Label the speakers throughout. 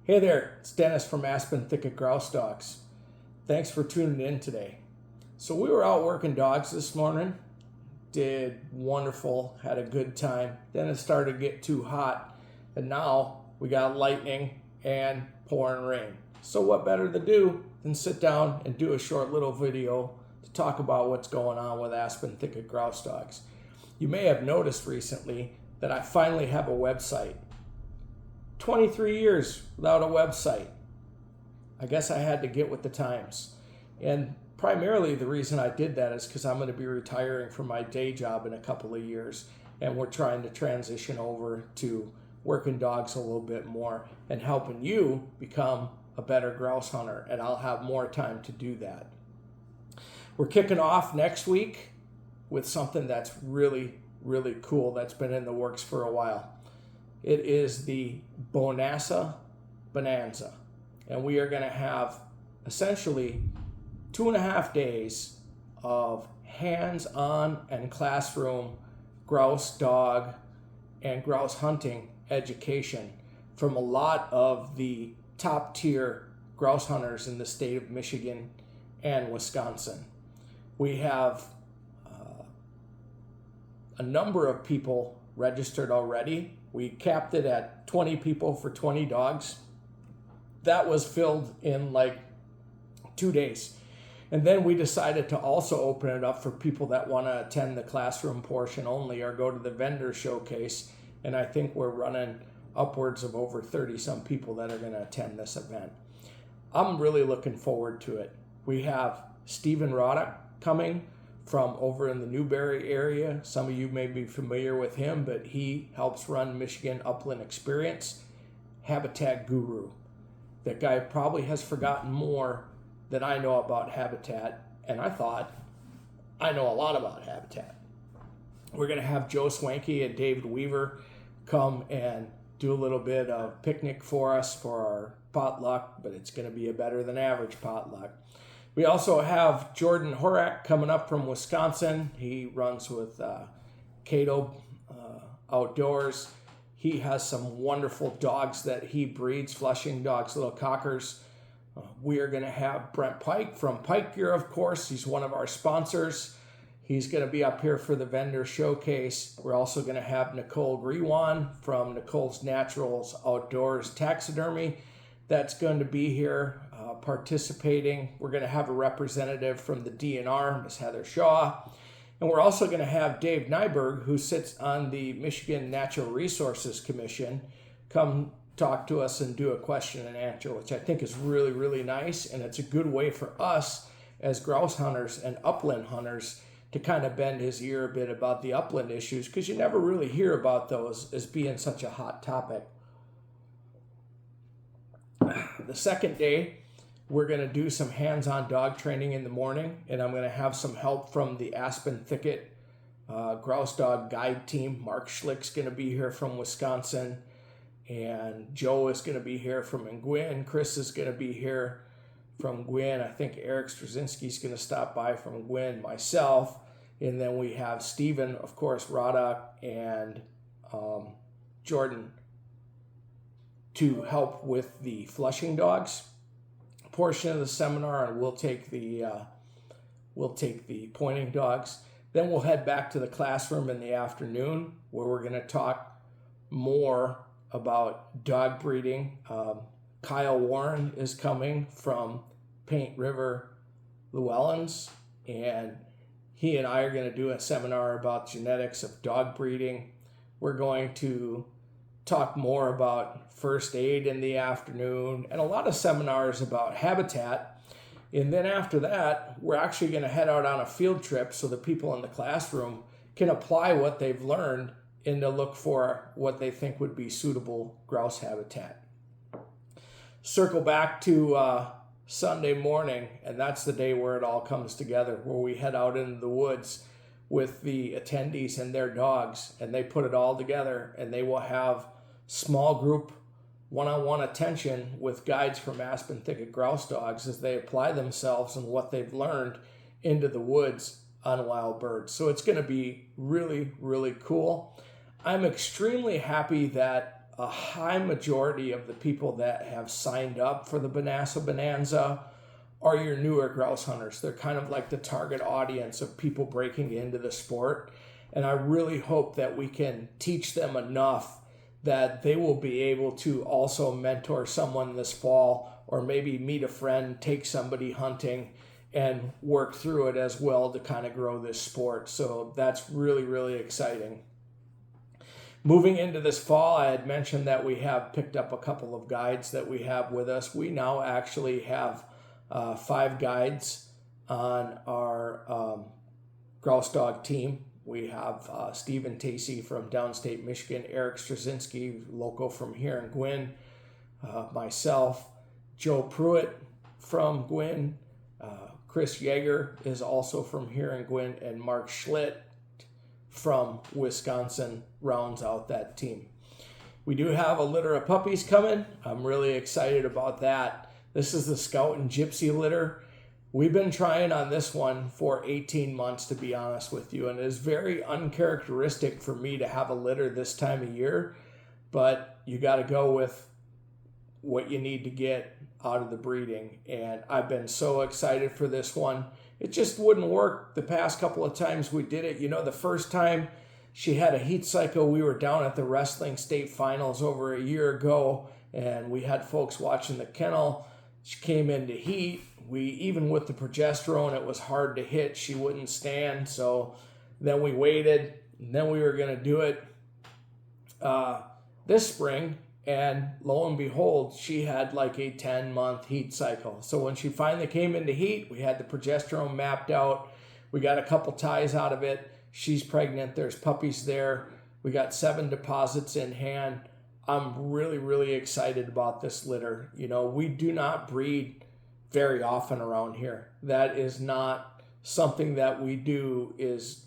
Speaker 1: Hey there, it's Dennis from Aspen Thicket Grouse Dogs. Thanks for tuning in today. So we were out working dogs this morning, did wonderful, had a good time. Then it started to get too hot, and now we got lightning and pouring rain. So what better to do than sit down and do a short little video to talk about what's going on with Aspen Thicket Grouse Dogs. You may have noticed recently that I finally have a website. 23 years without a website. I guess I had to get with the times. And primarily the reason I did that is because I'm going to be retiring from my day job in a couple of years. And we're trying to transition over to working dogs a little bit more and helping you become a better grouse hunter. And I'll have more time to do that. We're kicking off next week with something that's really, really cool that's been in the works for a while. It is the Bonassa Bonanza. And we are going to have essentially 2.5 days of hands-on and classroom grouse dog and grouse hunting education from a lot of the top tier grouse hunters in the state of Michigan and Wisconsin. We have a number of people registered already. We capped it at 20 people for 20 dogs. That was filled in like 2 days. And then we decided to also open it up for people that want to attend the classroom portion only or go to the vendor showcase. And I think we're running upwards of over 30 some people that are going to attend this event. I'm really looking forward to it. We have Stephen Roddick coming from over in the Newberry area. Some of you may be familiar with him, but he helps run Michigan Upland Experience, Habitat Guru. That guy probably has forgotten more than I know about Habitat, and I thought I know a lot about Habitat. We're going to have Joe Swanky and David Weaver come and do a little bit of picnic for us for our potluck, but it's going to be a better than average potluck. We also have Jordan Horak coming up from Wisconsin. He runs with Cato Outdoors. He has some wonderful dogs that he breeds, Flushing dogs, little cockers. We are going to have Brent Pike from Pike Gear, of course. He's one of our sponsors. He's going to be up here for the vendor showcase. We're also going to have Nicole Grewan from Nicole's Naturals Outdoors Taxidermy. That's going to be here participating. We're going to have a representative from the DNR, Ms. Heather Shaw. And we're also going to have Dave Nyberg, who sits on the Michigan Natural Resources Commission, come talk to us and do a question and answer, which I think is really, really nice. And it's a good way for us as grouse hunters and upland hunters to kind of bend his ear a bit about the upland issues, because you never really hear about those as being such a hot topic. The second day, we're going to do some hands-on dog training in the morning, and I'm going to have some help from the Aspen Thicket Grouse Dog Guide team. Mark Schlick's going to be here from Wisconsin, and Joe is going to be here from Nguyen. Chris is going to be here from Nguyen. I think Eric Straczynski's going to stop by from Nguyen, myself, and then we have Stephen, of course, Roddick, and Jordan to help with the Flushing dogs portion of the seminar, and we'll take the pointing dogs. Then we'll head back to the classroom in the afternoon, where we're going to talk more about dog breeding. Kyle Warren is coming from Paint River, Llewellyn's, and he and I are going to do a seminar about genetics of dog breeding. We're going to talk more about first aid in the afternoon and a lot of seminars about habitat. And then after that, we're actually going to head out on a field trip so the people in the classroom can apply what they've learned and to look for what they think would be suitable grouse habitat. Circle back to Sunday morning, and that's the day where it all comes together, where we head out into the woods with the attendees and their dogs, and they put it all together, and they will have small group one-on-one attention with guides from Aspen Thicket Grouse Dogs as they apply themselves and what they've learned into the woods on wild birds. So it's going to be really, really cool. I'm extremely happy that a high majority of the people that have signed up for the Bonassa Bonanza are your newer grouse hunters. They're kind of like the target audience of people breaking into the sport. And I really hope that we can teach them enough that they will be able to also mentor someone this fall, or maybe meet a friend, take somebody hunting, and work through it as well to kind of grow this sport. So that's really, really exciting. Moving into this fall, I had mentioned that we have picked up a couple of guides that we have with us. We now actually have 5 guides on our grouse dog team. We have Stephen Tacey from downstate Michigan, Eric Straczynski, local from here in Gwinn, myself, Joe Pruitt from Gwinn, Chris Yeager is also from here in Gwinn, and Mark Schlitt from Wisconsin rounds out that team. We do have a litter of puppies coming. I'm really excited about that. This is the Scout and Gypsy litter. We've been trying on this one for 18 months, to be honest with you, and it is very uncharacteristic for me to have a litter this time of year, but you got to go with what you need to get out of the breeding, and I've been so excited for this one. It just wouldn't work the past couple of times we did it. You know, the first time she had a heat cycle, we were down at the wrestling state finals over a year ago, and we had folks watching the kennel. She came into heat. Even with the progesterone, it was hard to hit. She wouldn't stand. So then we waited, and then we were going to do it this spring. And lo and behold, she had like a 10-month heat cycle. So when she finally came into heat, we had the progesterone mapped out. We got a couple ties out of it. She's pregnant. There's puppies there. We got 7 deposits in hand. I'm really, really excited about this litter. You know, we do not breed very often around here. That is not something that we do.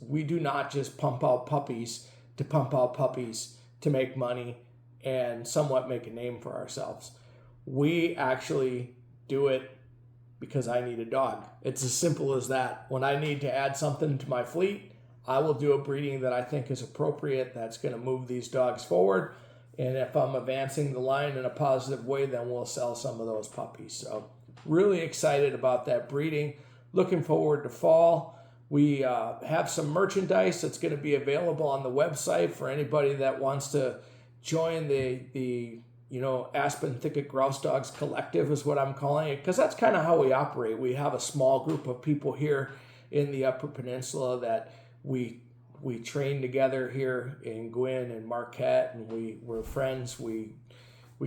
Speaker 1: We do not just pump out puppies to make money and somewhat make a name for ourselves. We actually do it because I need a dog. It's as simple as that. When I need to add something to my fleet, I will do a breeding that I think is appropriate, that's going to move these dogs forward. And if I'm advancing the line in a positive way, then we'll sell some of those puppies. So really excited about that breeding. Looking forward to fall. We have some merchandise that's going to be available on the website for anybody that wants to join the Aspen Thicket Grouse Dogs Collective is what I'm calling it, because that's kind of how we operate. We have a small group of people here in the Upper Peninsula that we train together here in Gwinn and Marquette, and we're friends. We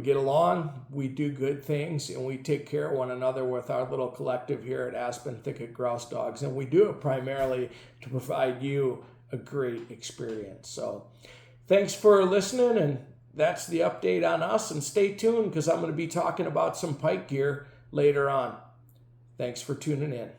Speaker 1: get along, we do good things, and we take care of one another with our little collective here at Aspen Thicket Grouse Dogs. And we do it primarily to provide you a great experience. So thanks for listening, and that's the update on us. And stay tuned, because I'm going to be talking about some pike gear later on. Thanks for tuning in.